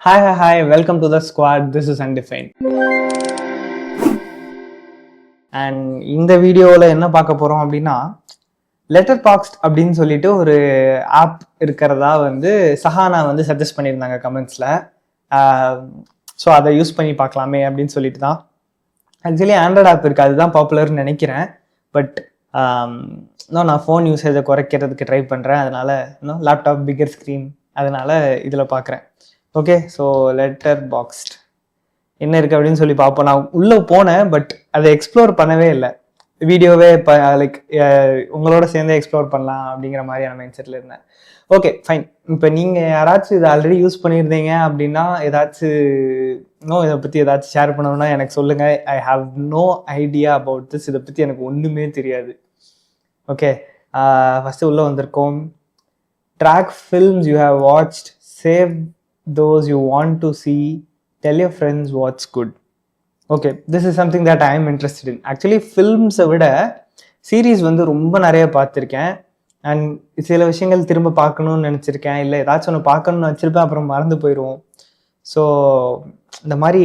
Hi, welcome to the squad. This is Undefined. And இந்த வீடியோவில் என்ன பார்க்க போகிறோம் அப்படின்னா, லெட்டர் பாக்ஸ்ட் அப்படின்னு சொல்லிட்டு ஒரு ஆப் இருக்கிறதா வந்து சஹானா வந்து சஜஸ்ட் பண்ணியிருந்தாங்க கமெண்ட்ஸில். ஸோ அதை யூஸ் பண்ணி பார்க்கலாமே அப்படின்னு சொல்லிட்டு தான். ஆக்சுவலி ஆண்ட்ராய்ட் ஆப் இருக்குது, அதுதான் பாப்புலர்னு நினைக்கிறேன். பட் இன்னும் நான் ஃபோன் யூசேஜை குறைக்கிறதுக்கு ட்ரை பண்ணுறேன். அதனால் இன்னும் லேப்டாப் பிக்கர் ஸ்க்ரீன், அதனால் இதில் பார்க்குறேன். ஓகே, ஸோ லெட்டர் பாக்ஸ்ட் என்ன இருக்குது அப்படின்னு சொல்லி பார்ப்போம். நான் உள்ளே போனேன், பட் அதை எக்ஸ்ப்ளோர் பண்ணவே இல்லை. வீடியோவே இப்போ லைக் உங்களோட சேர்ந்து எக்ஸ்ப்ளோர் பண்ணலாம் அப்படிங்கிற மாதிரியான மைண்ட் செட்டில் இருந்தேன். Okay fine. இப்போ நீங்கள் யாராச்சும் இதை ஆல்ரெடி யூஸ் பண்ணியிருந்தீங்க அப்படின்னா, ஏதாச்சும் இதை பற்றி ஏதாச்சும் ஷேர் பண்ணணும்னா எனக்கு சொல்லுங்கள். I have no idea about this. இதை பற்றி எனக்கு ஒன்றுமே தெரியாது. ஓகே, ஃபஸ்ட்டு உள்ளே வந்திருக்கோம். Track films you have watched, save those you want to see, tell your friends what's good. Okay, this is something that I am interested in. Actually ஃபில்ம்ஸை விட series வந்து ரொம்ப நிறைய பார்த்துருக்கேன். அண்ட் சில விஷயங்கள் திரும்ப பார்க்கணும்னு நினச்சிருக்கேன், இல்லை ஏதாச்சும் ஒன்று பார்க்கணும்னு வச்சுருப்பேன், அப்புறம் மறந்து போயிடுவோம். ஸோ இந்த மாதிரி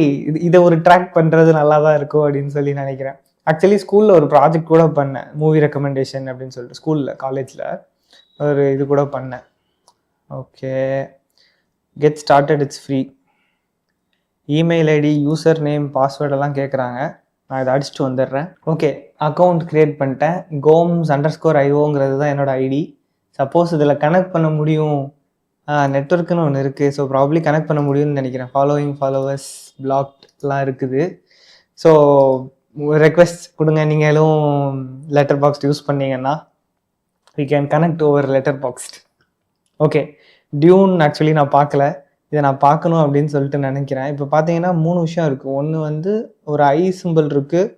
இதை ஒரு ட்ராக் பண்ணுறது நல்லா தான் இருக்கும் அப்படின்னு சொல்லி நினைக்கிறேன். ஆக்சுவலி ஸ்கூலில் ஒரு ப்ராஜெக்ட் கூட பண்ணேன், மூவி ரெக்கமெண்டேஷன் அப்படின்னு சொல்லிட்டு. ஸ்கூலில் காலேஜில் ஒரு இது கூட பண்ணேன். Okay, get started, it's free. Email ID, user name, பாஸ்வேர்டெல்லாம் கேட்குறாங்க. நான் இதை அடிச்சுட்டு வந்துடுறேன். ஓகே, அக்கௌண்ட் க்ரியேட் பண்ணிட்டேன். goms_io தான் என்னோடய ஐடி. சப்போஸ் இதில் கனெக்ட் பண்ண முடியும், நெட்ஒர்க்குன்னு ஒன்று இருக்குது. ஸோ ப்ராப்ளி கனெக்ட் பண்ண முடியும்னு நினைக்கிறேன். ஃபாலோவர்ஸ் பிளாக்லாம் இருக்குது. ஸோ ரெக்வெஸ்ட் கொடுங்க, நீங்களும் லெட்டர் பாக்ஸ் யூஸ் பண்ணீங்கன்னா we can connect over Letterboxd. Okay, Dune actually நான் பார்க்கல, இதை நான் பார்க்கணும் அப்படின்னு சொல்லிட்டு நினைக்கிறேன். இப்போ பார்த்தீங்கன்னா 3 விஷயம் இருக்குது. ஒன்று வந்து ஒரு ஐ சிம்பிள் இருக்குது,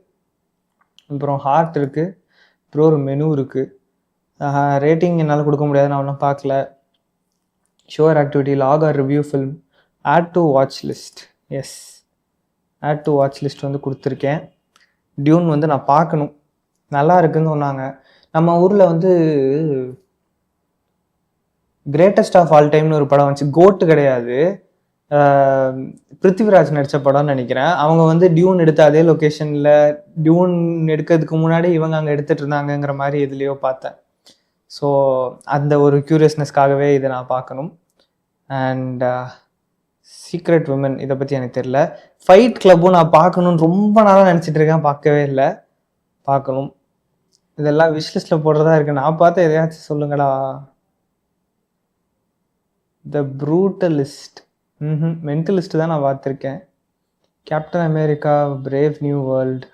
அப்புறம் ஹார்ட் இருக்குது, அப்புறம் ஒரு மெனு இருக்குது. ரேட்டிங் என்னால் கொடுக்க முடியாது, நான் ஒன்றும் பார்க்கல. Sure activity, log or review film, add to watch list. Yes, add to watch list வந்து கொடுத்துருக்கேன். டியூன் வந்து நான் பார்க்கணும், நல்லா இருக்குன்னு சொன்னாங்க. நம்ம ஊரில் வந்து கிரேட்டஸ்ட் ஆஃப் ஆல் டைம்னு ஒரு படம் வந்துச்சு. கோட்டு கிடையாது, பிருத்திவிராஜ் நடித்த படம்னு நினைக்கிறேன். அவங்க வந்து டியூன் எடுத்த அதே லொக்கேஷனில், டியூன் எடுக்கிறதுக்கு முன்னாடி இவங்க அங்கே எடுத்துகிட்டு இருந்தாங்கங்கிற மாதிரி எதுலேயோ பார்த்தேன். ஸோ அந்த ஒரு க்யூரியஸ்னஸ்க்காகவே இதை நான் பார்க்கணும். அண்ட் சீக்ரெட் விமன், இதை பற்றி எனக்கு தெரியல. ஃபைட் கிளப்பும் நான் பார்க்கணுன்னு ரொம்ப நாளாக நினச்சிட்டு இருக்கேன், பார்க்கவே இல்லை. பார்க்கணும். இதெல்லாம் விஷ்லிஸ்ட்டில் போடுறதா இருக்குது. நான் பார்த்து எதையாச்சும் சொல்லுங்களா. த ப்ரூட்டலிஸ்ட், மென்டலிஸ்ட் தான் நான் பார்த்துருக்கேன். Captain America, Brave New World.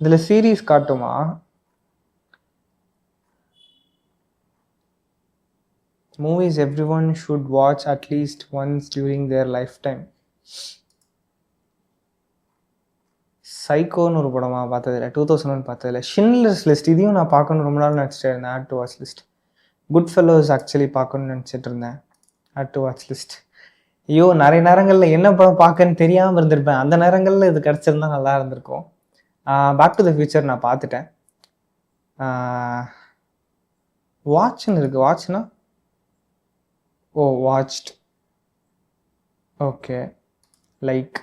இதில் சீரீஸ் காட்டுமா? Movies every one should watch at least once during their life time. சைக்கோன்னு ஒரு படமாக பார்த்ததில்ல, 2001 பார்த்ததில்ல. ஷின்லர்ஸ் லிஸ்ட், இதையும் நான் பார்க்கணும் ரொம்ப நாள் நினச்சிட்டு இருந்தேன். Add to watch list. Goodfellas actually பார்க்கணும்னு நினச்சிட்டு இருந்தேன். Add to watch list. ஐயோ, நிறைய நேரங்களில் என்ன படம் பார்க்கன்னு தெரியாமல் இருந்திருப்பேன். அந்த நேரங்களில் இது கிடச்சிருந்தா நல்லா இருந்திருக்கும். பேக் டு த ஃபியூச்சர் நான் பார்த்துட்டேன். வாட்ச்னு இருக்குது. வாட்ச்னா watched. Okay, like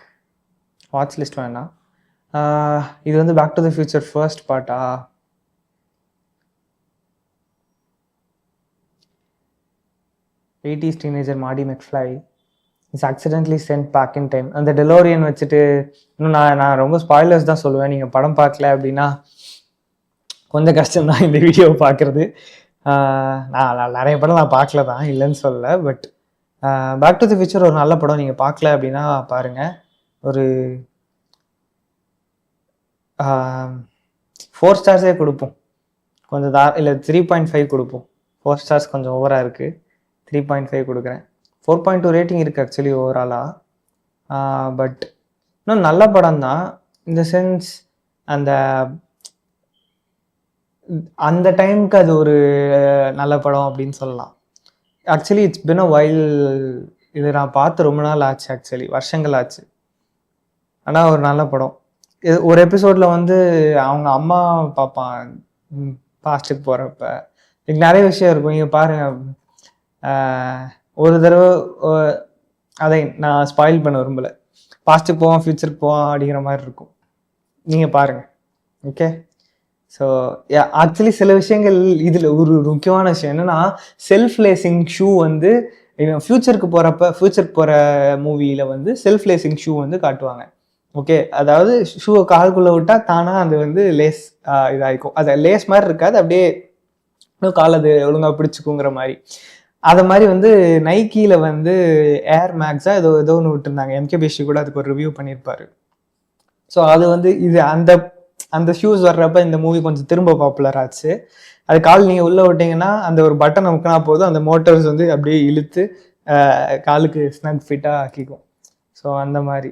watch list வேணாம். இது வந்து Back to the Future first பார்ட்டா? Eighties teenager Marty McFly is accidentally sent back in time. அந்த டெலோரியன் வச்சுட்டு, இன்னும் நான் ரொம்ப ஸ்பாய்லர்ஸ் தான் சொல்லுவேன். நீங்கள் படம் பார்க்கல அப்படின்னா கொஞ்சம் கஷ்டம்தான் இந்த வீடியோவை பார்க்குறது. நான் நிறைய படம் நான் பார்க்கல தான், இல்லைன்னு சொல்லலை. But Back to the Future ஒரு நல்ல படம். நீங்கள் பார்க்கல அப்படின்னா பாருங்கள். ஒரு 4 ஸ்டார்ஸே கொடுப்போம், கொஞ்சம் இல்லை 3.5 கொடுப்போம். 4 ஸ்டார்ஸ் கொஞ்சம் ஓவராக இருக்குது, 3.5 கொடுக்குறேன். 4.2 ரேட்டிங் இருக்குது ஆக்சுவலி ஓவராலாக. பட் இன்னும் நல்ல படம் தான். இந்த சென்ஸ் அந்த டைமுக்கு அது ஒரு நல்ல படம் அப்படின்னு சொல்லலாம். Actually it's been a while. இது நான் பார்த்து ரொம்ப நாள் ஆச்சு, ஆக்சுவலி வருஷங்கள் ஆச்சு. ஆனால் ஒரு நல்ல படம். ஒரு எபிசோடில் வந்து அவங்க அம்மா பார்ப்பான் பாஸ்ட்டுக்கு போகிறப்ப. இதுக்கு நிறைய விஷயம் இருக்கும். நீங்கள் பாருங்கள், ஒரு தடவை அதை நான் ஸ்பாயில் பண்ண விரும்பல. பாஸ்ட்டுக்கு போவோம், ஃபியூச்சருக்கு போவோம் அப்படிங்கிற மாதிரி இருக்கும். நீங்கள் பாருங்க. ஓகே. ஸோ ஆக்சுவலி சில விஷயங்கள் இதில் ஒரு முக்கியமான விஷயம் என்னன்னா, செல்ஃப் லேசிங் ஷூ வந்து ஃபியூச்சருக்கு போகிற மூவியில் வந்து செல்ஃப் லேசிங் ஷூ வந்து காட்டுவாங்க. ஓகே, அதாவது ஷூவை காலுக்குள்ளே விட்டால் தானாக அது வந்து லேஸ் இதாகிக்கும். அது லேஸ் மாதிரி இருக்காது, அப்படியே இன்னும் கால் அது ஒழுங்காக பிடிச்சிக்குங்கிற மாதிரி. அதை மாதிரி வந்து நைக்கியில் வந்து ஏர் மேக்ஸா ஏதோ ஒன்று விட்டுருந்தாங்க. எம்கேபிஎஸ்சி கூட அதுக்கு ஒரு ரிவ்யூ பண்ணியிருப்பாரு. ஸோ அது வந்து இது அந்த ஷூஸ் வர்றப்ப இந்த மூவி கொஞ்சம் திரும்ப பாப்புலர் ஆச்சு. அது கால் நீங்கள் உள்ளே விட்டீங்கன்னா அந்த ஒரு பட்டன் அமுக்கினா போதும், அந்த மோட்டர்ஸ் வந்து அப்படியே இழுத்து காலுக்கு ஸ்னக் ஃபிட்டாக ஆக்கிக்கும். ஸோ அந்த மாதிரி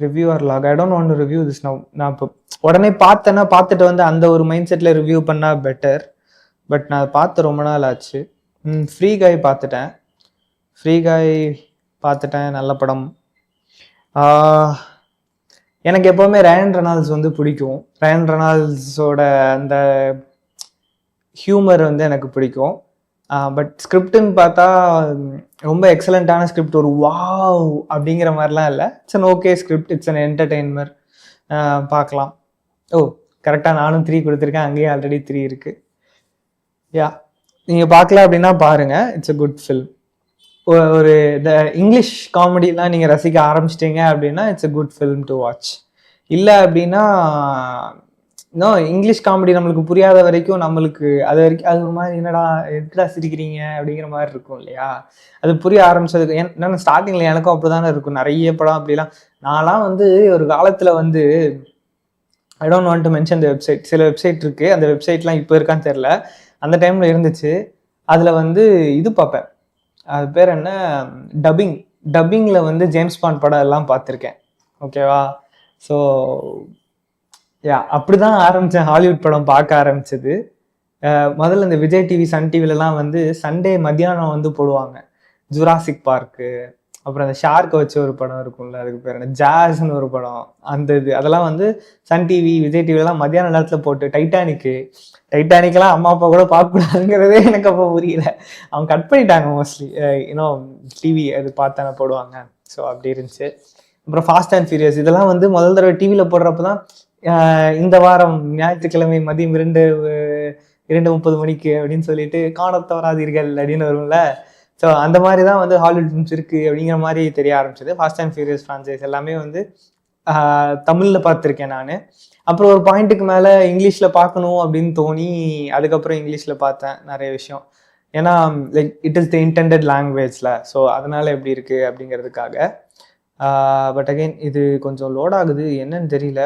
review or log. I don't want to review this now. நான் இப்போ உடனே பார்த்துட்டு வந்து அந்த ஒரு மைண்ட் செட்டில் ரிவ்யூ பண்ணால் பெட்டர். பட் நான் பார்த்து ரொம்ப நாள் ஆச்சு. ஃப்ரீ காய் பார்த்துட்டேன். நல்ல படம். எனக்கு எப்போவுமே ரயன் ரெனால்ட்ஸ் வந்து பிடிக்கும். ரயன் ரெனால்ட்ஸோட அந்த ஹியூமர் வந்து எனக்கு பிடிக்கும். பட் ஸ்கிரிப்டுன்னு பார்த்தா ரொம்ப எக்ஸலண்ட்டான ஸ்கிரிப்ட், ஒரு வாவ் அப்படிங்கிற மாதிரிலாம் இல்லை. It's an okay script, it's an entertainment, பார்க்கலாம். ஓ கரெக்டாக நானும் 3 கொடுத்துருக்கேன், அங்கேயே ஆல்ரெடி 3 இருக்குது. யா, நீங்கள் பார்க்கல அப்படின்னா பாருங்கள், இட்ஸ் அ குட் ஃபில்ம். ஒரு இந்த இங்கிலீஷ் காமெடிலாம் நீங்கள் ரசிக்க ஆரம்பிச்சிட்டிங்க அப்படின்னா it's a good film to watch. இல்லை அப்படின்னா இன்னும் இங்கிலீஷ் காமெடி நம்மளுக்கு புரியாத வரைக்கும் நம்மளுக்கு அது வரைக்கும் அது ஒரு மாதிரி என்னடா எதுக்குடா சிரிக்கிறீங்க அப்படிங்கிற மாதிரி இருக்கும் இல்லையா. அது புரிய ஆரம்பிச்சதுக்கு என்னென்ன ஸ்டார்டிங்கில் எனக்கும் அப்படி தானே இருக்கும். நிறைய படம் அப்படிலாம் நான்லாம் வந்து ஒரு காலத்தில் வந்து ஐ don't want to mention the website. சில வெப்சைட் இருக்குது, அந்த வெப்சைட்லாம் இப்போ இருக்கான்னு தெரில, அந்த டைமில் இருந்துச்சு. அதில் வந்து இது பார்ப்பேன், அது பேர் என்ன, டப்பிங்கில் வந்து ஜேம்ஸ் பாண்ட் படம் எல்லாம் பார்த்துருக்கேன். ஓகேவா. ஸோ அப்படி தான் ஆரம்பித்தேன் ஹாலிவுட் படம் பார்க்க ஆரம்பிச்சது. முதல்ல இந்த விஜய் டிவி, சன் டிவிலலாம் வந்து சண்டே மத்தியானம் வந்து போடுவாங்க ஜுராசிக் பார்க்கு. அப்புறம் அந்த ஷார்க்கை வச்சு ஒரு படம் இருக்கும்ல, அதுக்கு பேர் என்ன, ஜாஸ்ன்னு ஒரு படம். அதெல்லாம் வந்து சன் டிவி, விஜய் டிவிலலாம் மத்தியான நேரத்தில் போட்டு, டைட்டானிக்கெல்லாம் அம்மா அப்பா கூட பார்க்கக்கூடாதுங்கிறதே எனக்கு அப்போ புரியல. அவங்க கட் பண்ணிட்டாங்க மோஸ்ட்லி, இன்னும் டிவி அது பார்த்தானே போடுவாங்க. ஸோ அப்படி இருந்துச்சு. அப்புறம் ஃபாஸ்ட் அண்ட் ஃபியூரியஸ் இதெல்லாம் வந்து முதல் தடவை டிவியில் போடுறப்ப தான் இந்த வாரம் ஞாயிற்றுக்கிழமை மதியம் 2:30 மணிக்கு அப்படின்னு சொல்லிட்டு காண தவறாதீர்கள் அப்படின்னு வரும்ல. ஸோ அந்த மாதிரி தான் வந்து ஹாலிவுட் ஃபிலிம்ஸ் இருக்குது அப்படிங்கிற மாதிரி தெரிய ஆரம்பிச்சது. ஃபாஸ்ட் அண்ட் ஃபியூரியஸ் ஃப்ரான்ச்சைஸ் எல்லாமே வந்து தமிழில் பார்த்துருக்கேன் நான். அப்புறம் ஒரு பாயிண்ட்டுக்கு மேலே இங்கிலீஷில் பார்க்கணும் அப்படின்னு தோணி அதுக்கப்புறம் இங்கிலீஷில் பார்த்தேன் நிறைய விஷயம். ஏன்னா like it is the intended லாங்குவேஜில், ஸோ அதனால் எப்படி இருக்குது அப்படிங்கிறதுக்காக. பட் அகெயின் இது கொஞ்சம் லோட் ஆகுது, என்னன்னு தெரியல.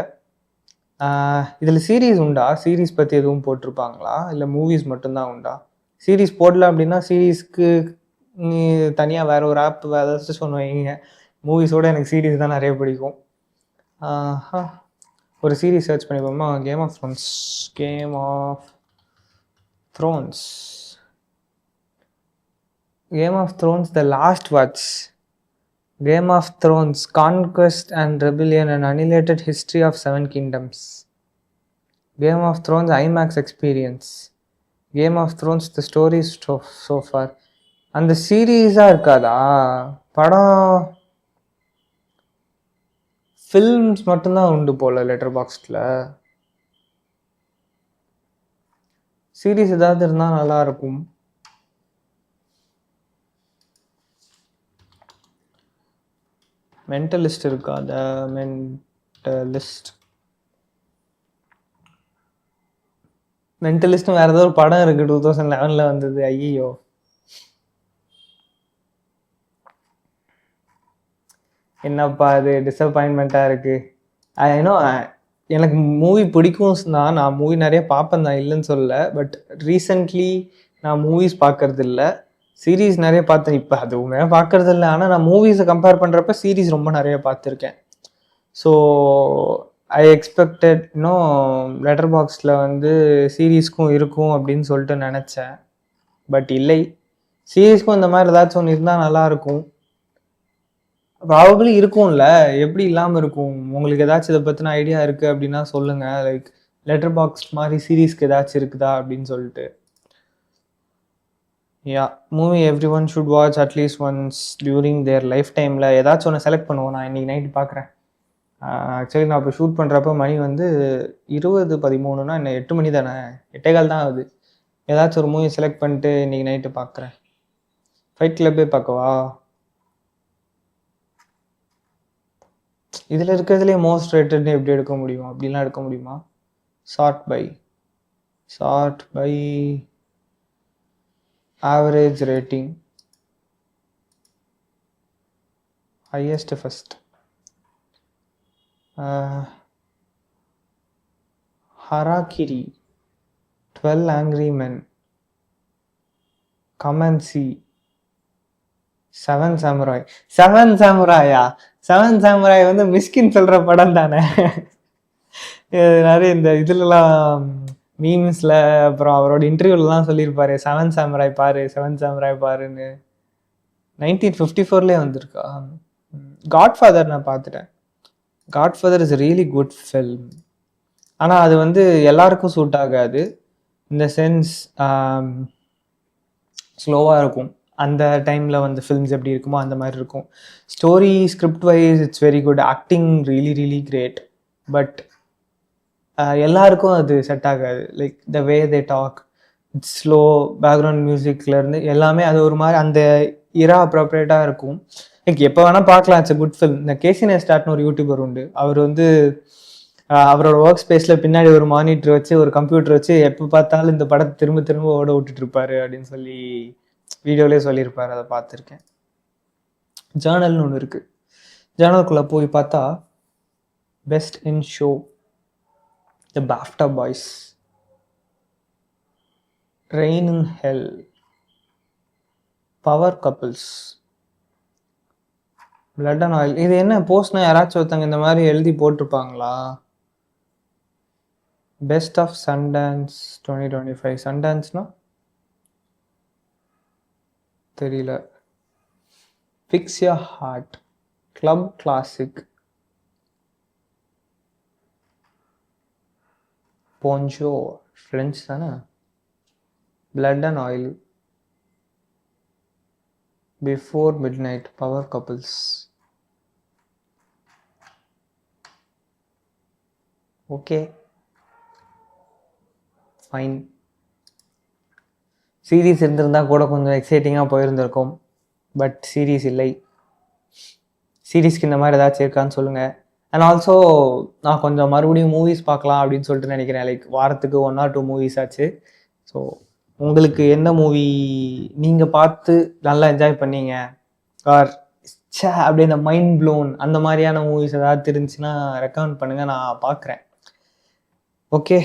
இதில் சீரீஸ் உண்டா? சீரீஸ் பற்றி எதுவும் போட்டிருப்பாங்களா, இல்லை மூவிஸ் மட்டும்தான் உண்டா? சீரீஸ் போடல அப்படின்னா சீரீஸ்க்கு நீ தனியாக வேறு ஒரு ஆப் வேறு ஏதாச்சும் சொன்ன மூவிஸோட எனக்கு சீரீஸ் தான் நிறைய பிடிக்கும். ஒரு சீரீஸ் சர்ச் பண்ணி போமா, Game of Thrones the last watch. Game of Thrones, Conquest and Rebellion, an unrelated history of 7 kingdoms. Game of Thrones IMAX experience. Game of Thrones the story so far. அந்த சீரீஸாக இருக்காதா படம்? Films மட்டும்தான் உண்டு போல letter பாக்ஸில். Series ஏதாவது இருந்தால் நல்லா இருக்கும். மென்டலிஸ்ட் இருக்கா? த மென்டலிஸ்ட்னு வேறு ஏதோ ஒரு படம் இருக்குது 2011 வந்தது. ஐயோ, என்னப்பா அது டிசப்பாயின்மெண்ட்டாக இருக்குது. ஏன்னோ எனக்கு மூவி பிடிக்கும் தான், நான் மூவி நிறைய பார்ப்பேன் தான், இல்லைன்னு சொல்லலை. பட் ரீசெண்ட்லி நான் மூவிஸ் பார்க்கறது இல்லை, சீரீஸ் நிறைய பார்த்தேன். இப்போ அதுவுமே பார்க்கறது இல்லை. ஆனால் நான் மூவிஸை கம்பேர் பண்ணுறப்ப சீரீஸ் ரொம்ப நிறைய பார்த்துருக்கேன். ஸோ ஐ எக்ஸ்பெக்டட் இன்னும் லெட்டர் பாக்ஸில் வந்து சீரீஸ்க்கும் இருக்கும் அப்படின்னு சொல்லிட்டு நினச்சேன். பட் இல்லை, சீரீஸ்க்கும் இந்த மாதிரி ஏதாச்சும் ஒன்று இருந்தால் நல்லாயிருக்கும். ப்ராபபிளி இருக்கும்ல, எப்படி இல்லாமல் இருக்கும்? உங்களுக்கு ஏதாச்சும் இதை பற்றின ஐடியா இருக்குது அப்படின்னா சொல்லுங்கள். லைக் லெட்டர் பாக்ஸ் மாதிரி சீரீஸ்க்கு ஏதாச்சும் இருக்குதா அப்படின்னு சொல்லிட்டு. யா movie every one should watch at least once during their life டைமில் ஏதாச்சும் ஒன்று செலக்ட் பண்ணுவோம். நான் இன்றைக்கி நைட்டு பார்க்குறேன். ஆக்சுவலி நான் இப்போ ஷூட் பண்ணுறப்ப மணி வந்து 20:13னா இன்னும் 8 மணி தானே, 8:15 தான் ஆகுது. ஏதாச்சும் ஒரு மூவி செலக்ட் பண்ணிட்டு இன்றைக்கி நைட்டு பார்க்குறேன். ஃபைட் கிளப்பே பார்க்கவா? இதில் இருக்கிறதுலேயே மோஸ்ட் ரேட்டட்னு எப்படி எடுக்க முடியும்? அப்படிலாம் எடுக்க முடியுமா? Sort by average rating, highest first, Harakiri, 12 Angry Men, Come and See, 7 Samurai. 7 சாமுராயா? 7 சாமுராய் வந்து மிஸ்கின் சொல்ற படம் தானே. நிறைய இந்த இதுலலாம் மீம்ஸ்ல அப்புறம் அவரோட இன்டர்வியூலாம் சொல்லியிருப்பாரு, 7 சாமுராய் பாரு 7 சாமுராய் பாருன்னு. 1954லேயே வந்திருக்கா? காட்ஃபாதர் நான் பார்த்துட்டேன். Godfather is really good film. ஆனால் அது வந்து எல்லாருக்கும் சூட் ஆகாது. இந்த சென்ஸ் ஸ்லோவாக இருக்கும். அந்த டைமில் வந்து ஃபில்ம்ஸ் எப்படி இருக்குமோ அந்த மாதிரி இருக்கும். Story script wise it's very good, acting really really great. But எல்லாருக்கும் அது செட் ஆகாது. Like the way they talk, it's slow, background மியூசிக்லேருந்து எல்லாமே அது ஒரு மாதிரி அந்த இரா அப்ரோப்ரியேட்டாக இருக்கும். லைக் எப்போ வேணால் பார்க்கலாம், இட்ஸ் அ குட் ஃபில்ம். இந்த கேசி நெஸ்டாட்னு ஒரு யூடியூபர் உண்டு. அவர் வந்து அவரோட ஒர்க் ஸ்பேஸில் பின்னாடி ஒரு மானிட்டர் வச்சு ஒரு கம்ப்யூட்டர் வச்சு எப்போ பார்த்தாலும் இந்த படத்தை திரும்ப திரும்ப ஓட விட்டுட்டு இருப்பாரு அப்படின்னு சொல்லி வீடியோலேயே சொல்லியிருப்பார். அதை பார்த்துருக்கேன். ஜேர்னல்னு ஒன்று இருக்குது. ஜேர்னலுக்குள்ளே போய் பார்த்தா best in show, the BAFTA boys, reign in hell, power couples, blood and oil. இது என்ன போஸ்ட்னா யாராச்சும் ஒருத்தங்க இந்த மாதிரி எழுதி போட்டிருப்பாங்களா? Best of Sundance 2025. சன்டான்ஸ்னா தெரியல. Fix your heart, club classic, bonjour French தானே, blood and oil, before midnight, power couples. Okay fine. Series இருந்திருந்தால் கூட கொஞ்சம் எக்ஸைட்டிங்காக போயிருந்திருக்கும். பட் சீரீஸ் இல்லை. சீரீஸ்க்கு இந்த மாதிரி ஏதாச்சும் இருக்கான்னு சொல்லுங்கள். அண்ட் ஆல்சோ நான் கொஞ்சம் மறுபடியும் மூவிஸ் பார்க்கலாம் அப்படின்னு சொல்லிட்டு நினைக்கிறேன். லைக் வாரத்துக்கு 1 or 2 மூவிஸ் ஆச்சு. ஸோ உங்களுக்கு என்ன மூவி நீங்கள் பார்த்து நல்லா என்ஜாய் பண்ணீங்க, ஆர் அப்படியே இந்த மைண்ட் ப்ளோன் அந்த மாதிரியான மூவிஸ் ஏதாவது இருந்துச்சுன்னா ரெக்கமெண்ட் பண்ணுங்கள், நான் பார்க்குறேன். ஓகே.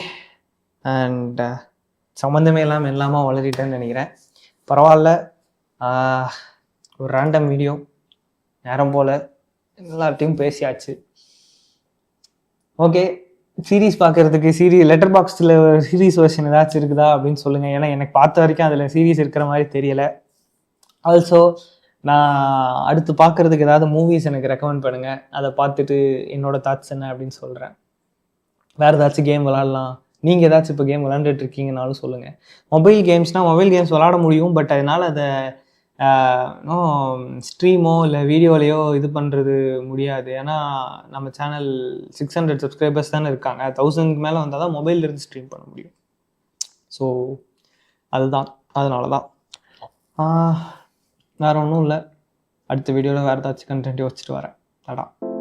அண்ட் சம்மந்தமே இல்லாமல் வளரிட்டேன்னு நினைக்கிறேன். பரவாயில்ல, ஒரு ரேண்டம் வீடியோ, நேரம் போல் எல்லார்ட்டையும் பேசியாச்சு. ஓகே, சீரீஸ் பார்க்குறதுக்கு லெட்டர் பாக்ஸில் சீரீஸ் வெர்ஷன் ஏதாச்சும் இருக்குதா அப்படின்னு சொல்லுங்கள். ஏன்னா எனக்கு பார்த்த வரைக்கும் அதில் சீரீஸ் இருக்கிற மாதிரி தெரியலை. ஆல்சோ நான் அடுத்து பார்க்குறதுக்கு ஏதாவது மூவிஸ் எனக்கு ரெக்கமெண்ட் பண்ணுங்கள். அதை பார்த்துட்டு என்னோட தாட்ஸ் என்ன அப்படின்னு சொல்கிறேன். வேறு ஏதாச்சும் கேம் விளாட்லாம், நீங்கள் ஏதாச்சும் இப்போ கேம் விளாண்டுட்டு இருக்கீங்கனாலும் சொல்லுங்கள். மொபைல் கேம்ஸ் விளாட முடியும். பட் அதனால் அதை ஸ்ட்ரீமோ இல்லை வீடியோலையோ இது பண்ணுறது முடியாது. ஏன்னா நம்ம சேனல் 600 சப்ஸ்கிரைபர்ஸ் தானே இருக்காங்க. 1000க்கு மேலே வந்தால் தான் மொபைல்லேருந்து ஸ்ட்ரீம் பண்ண முடியும். ஸோ அதனால தான் வேறு ஒன்றும் இல்லை. அடுத்த வீடியோவில் வேறு ஏதாச்சும் கண்டென்ட் வச்சுட்டு வரேன். அதான்.